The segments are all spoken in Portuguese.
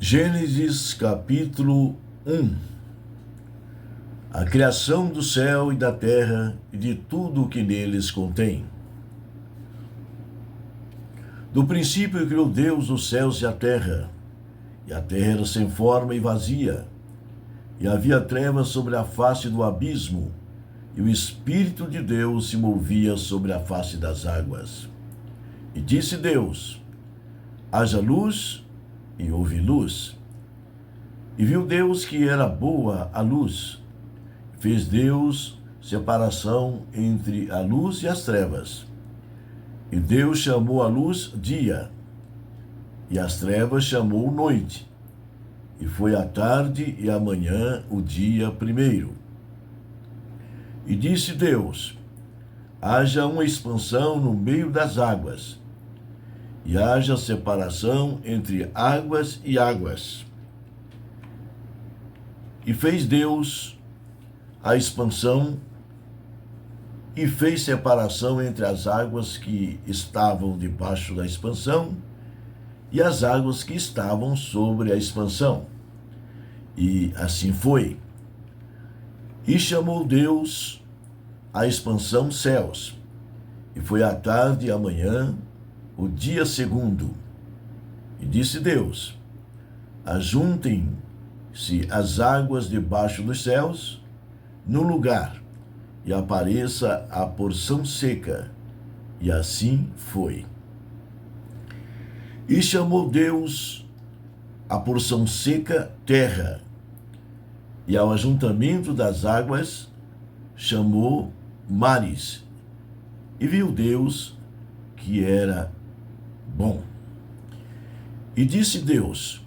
Gênesis capítulo 1. A criação do céu e da terra e de tudo o que neles contém. Do princípio criou Deus os céus e a terra era sem forma e vazia, e havia trevas sobre a face do abismo, e o Espírito de Deus se movia sobre a face das águas. E disse Deus: haja luz, e houve luz. E viu Deus que era boa a luz. Fez Deus separação entre a luz e as trevas. E Deus chamou a luz dia, e as trevas chamou noite. E foi a tarde e a manhã o dia primeiro. E disse Deus: haja uma expansão no meio das águas, e haja separação entre águas e águas. E fez Deus a expansão e fez separação entre as águas que estavam debaixo da expansão e as águas que estavam sobre a expansão. E assim foi. E chamou Deus a expansão céus. E foi a tarde e a manhã o dia segundo. E disse Deus: ajuntem-se as águas debaixo dos céus no lugar, e apareça a porção seca. E assim foi. E chamou Deus a porção seca terra, e ao ajuntamento das águas chamou mares. E viu Deus que era bom. E disse Deus: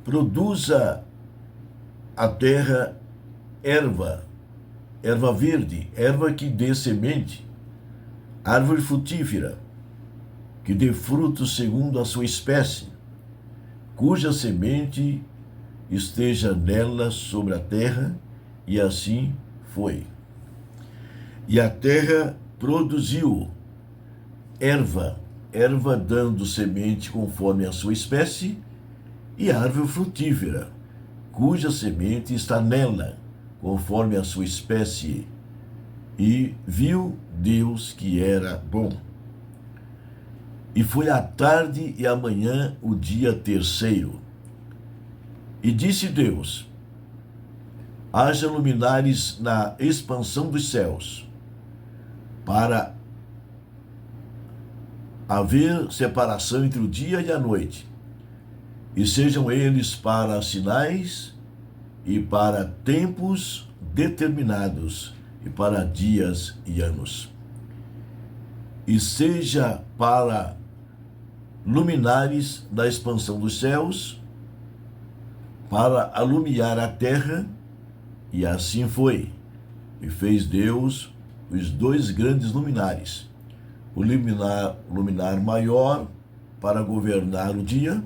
produza a terra erva verde, erva que dê semente, árvore frutífera, que dê frutos segundo a sua espécie, cuja semente esteja nela sobre a terra. E assim foi. E a terra produziu erva dando semente conforme a sua espécie, e árvore frutífera, cuja semente está nela, conforme a sua espécie. E viu Deus que era bom. E foi a tarde e a manhã o dia terceiro. E disse Deus: haja luminares na expansão dos céus, para haver separação entre o dia e a noite, e sejam eles para sinais e para tempos determinados, e para dias e anos. E seja para luminares da expansão dos céus, para alumiar a terra. E assim foi. E fez Deus os dois grandes luminares, o luminar maior para governar o dia,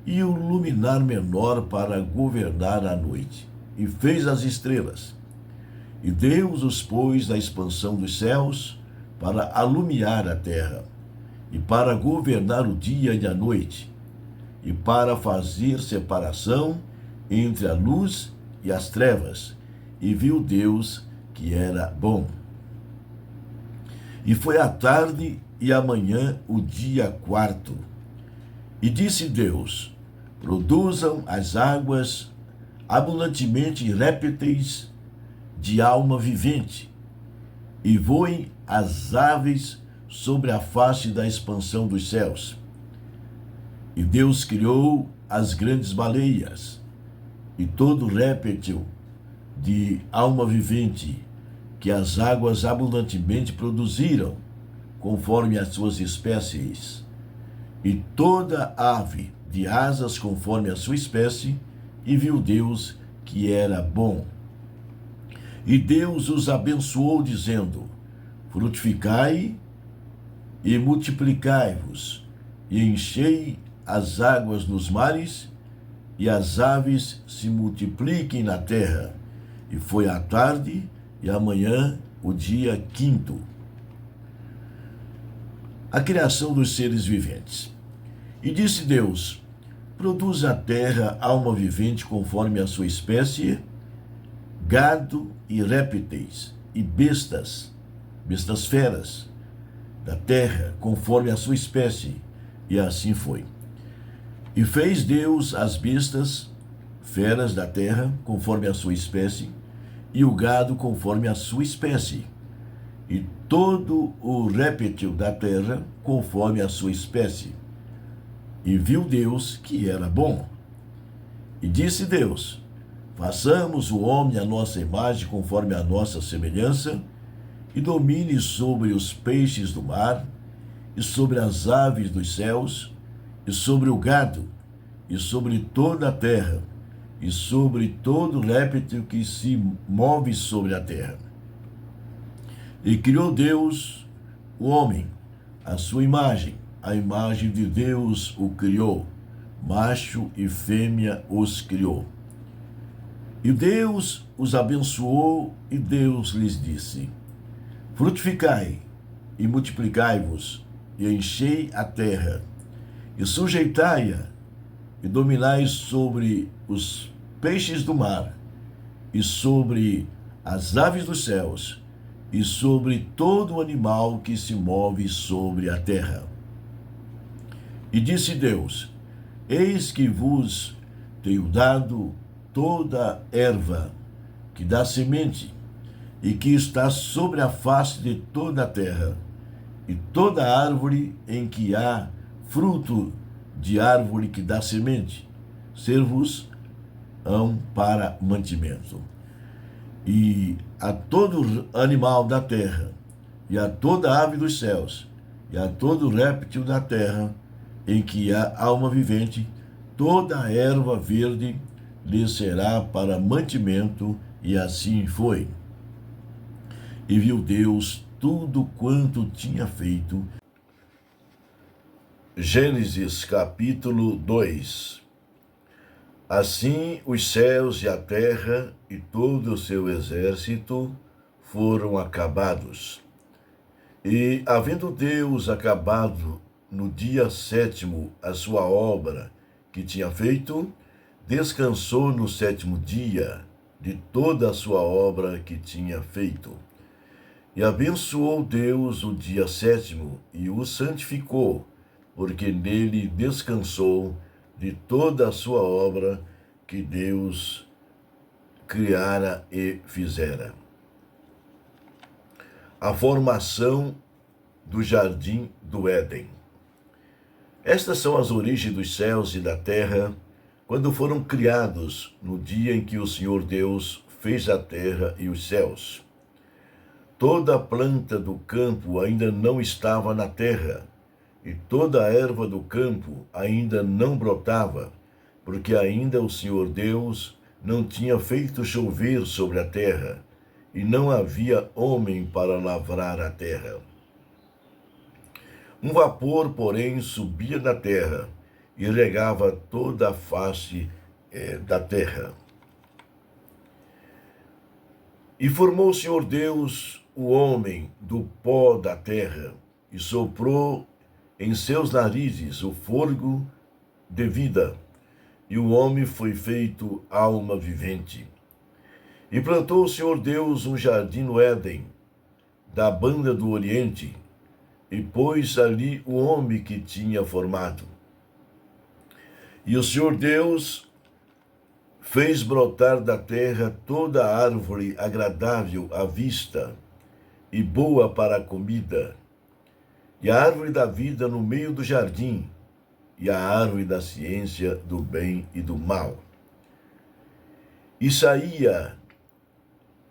e o luminar menor para governar a noite. E fez as estrelas. E Deus os pôs na expansão dos céus para alumiar a terra, e para governar o dia e a noite, e para fazer separação entre a luz e as trevas. E viu Deus que era bom. E foi a tarde e a manhã o dia quarto. E disse Deus: produzam as águas abundantemente répteis de alma vivente, e voem as aves sobre a face da expansão dos céus. E Deus criou as grandes baleias, e todo réptil de alma vivente que as águas abundantemente produziram, conforme as suas espécies, e toda ave de asas conforme a sua espécie. E viu Deus que era bom. E Deus os abençoou, dizendo: frutificai e multiplicai-vos, e enchei as águas nos mares, e as aves se multipliquem na terra. E foi a tarde e a manhã o dia quinto. A criação dos seres viventes. E disse Deus: Produz a terra alma vivente conforme a sua espécie, gado e répteis, e bestas feras da terra, conforme a sua espécie. E assim foi. E fez Deus as bestas feras da terra, conforme a sua espécie, e o gado conforme a sua espécie, e todo o réptil da terra conforme a sua espécie. E viu Deus que era bom. E disse Deus: façamos o homem à nossa imagem, conforme a nossa semelhança, e domine sobre os peixes do mar, e sobre as aves dos céus, e sobre o gado, e sobre toda a terra, e sobre todo réptil que se move sobre a terra. E criou Deus o homem, à sua imagem, a imagem de Deus o criou, macho e fêmea os criou. E Deus os abençoou, e Deus lhes disse: frutificai e multiplicai-vos, e enchei a terra, e sujeitai-a, e dominai sobre os peixes do mar, e sobre as aves dos céus, e sobre todo animal que se move sobre a terra. E disse Deus: eis que vos tenho dado toda erva que dá semente, e que está sobre a face de toda a terra, e toda árvore em que há fruto de árvore que dá semente, ser-vos-ão para mantimento. E a todo animal da terra, e a toda ave dos céus, e a todo réptil da terra, em que há alma vivente, toda a erva verde lhe será para mantimento, e assim foi. E viu Deus tudo quanto tinha feito. Gênesis capítulo 2. Assim os céus e a terra e todo o seu exército foram acabados. E, havendo Deus acabado no dia 7º a sua obra que tinha feito, descansou no 7º dia de toda a sua obra que tinha feito. E abençoou Deus o dia 7º e o santificou, porque nele descansou de toda a sua obra que Deus criara e fizera. A formação do jardim do Éden. Estas são as origens dos céus e da terra, quando foram criados no dia em que o Senhor Deus fez a terra e os céus. Toda a planta do campo ainda não estava na terra, e toda a erva do campo ainda não brotava, porque ainda o Senhor Deus não tinha feito chover sobre a terra, e não havia homem para lavrar a terra. Um vapor, porém, subia da terra e regava toda a face da terra. E formou o Senhor Deus o homem do pó da terra, e soprou em seus narizes o fôlego de vida, e o homem foi feito alma vivente. E plantou o Senhor Deus um jardim no Éden, da banda do Oriente, e pôs ali o homem que tinha formado. E o Senhor Deus fez brotar da terra toda a árvore agradável à vista e boa para a comida, e a árvore da vida no meio do jardim, e a árvore da ciência do bem e do mal. E saía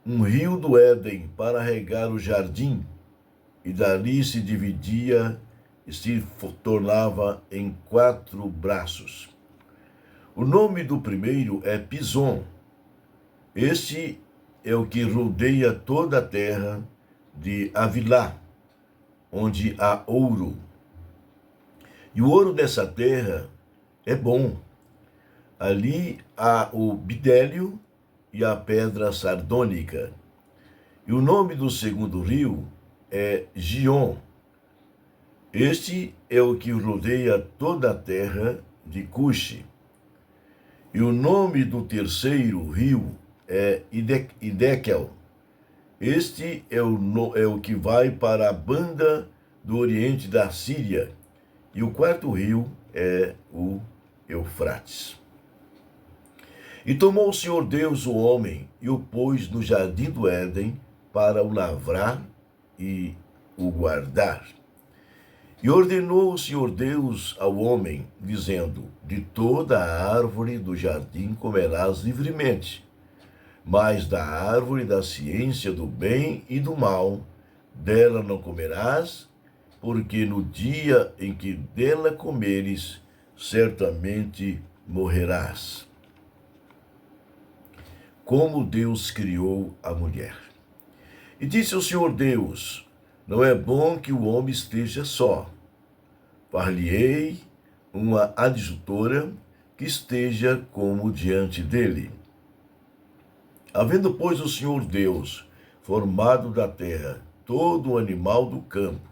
um rio do Éden para regar o jardim, e dali se dividia e se tornava em 4 braços. O nome do primeiro é Pison. Este é o que rodeia toda a terra de Havilá, onde há ouro. E o ouro dessa terra é bom. Ali há o bidélio e a pedra sardônica. E o nome do segundo rio é Gion. Este é o que rodeia toda a terra de Cuxi. E o nome do terceiro rio é Idekel. Este é o que vai para a banda do oriente da Síria. E o quarto rio é o Eufrates. E tomou o Senhor Deus o homem e o pôs no jardim do Éden para o lavrar e o guardar. E ordenou o Senhor Deus ao homem, dizendo: de toda a árvore do jardim comerás livremente, mas da árvore da ciência do bem e do mal, dela não comerás, porque no dia em que dela comeres, certamente morrerás. Como Deus criou a mulher. E disse o Senhor Deus: não é bom que o homem esteja só. Far-lhe-ei uma adjutora que esteja como diante dele. Havendo, pois, o Senhor Deus formado da terra todo o animal do campo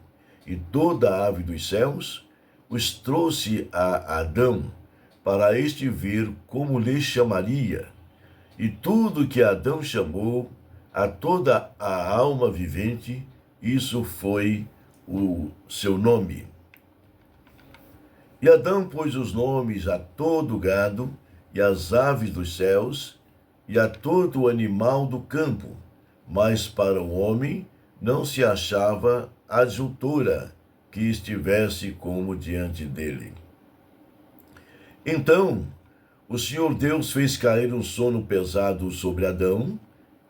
e toda a ave dos céus, os trouxe a Adão, para este ver como lhe chamaria. E tudo que Adão chamou a toda a alma vivente, isso foi o seu nome. E Adão pôs os nomes a todo o gado, e às aves dos céus, e a todo o animal do campo, mas para o homem não se achava adjutora que estivesse como diante dele. Então o Senhor Deus fez cair um sono pesado sobre Adão,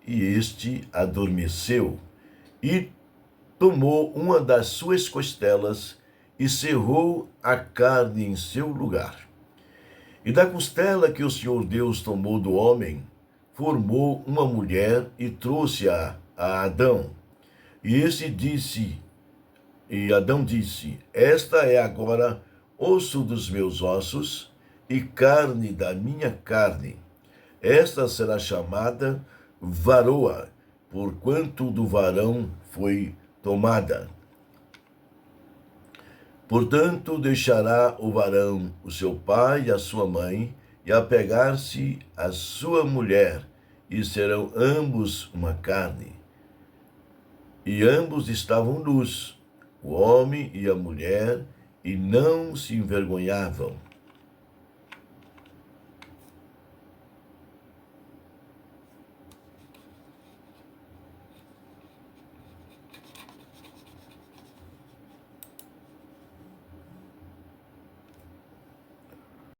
e este adormeceu, e tomou uma das suas costelas e cerrou a carne em seu lugar. E da costela que o Senhor Deus tomou do homem, formou uma mulher e trouxe-a a Adão. E Adão disse: esta é agora osso dos meus ossos e carne da minha carne. Esta será chamada varoa, porquanto do varão foi tomada. Portanto, deixará o varão o seu pai e a sua mãe, e apegar-se à sua mulher, e serão ambos uma carne. E ambos estavam nus, o homem e a mulher, e não se envergonhavam.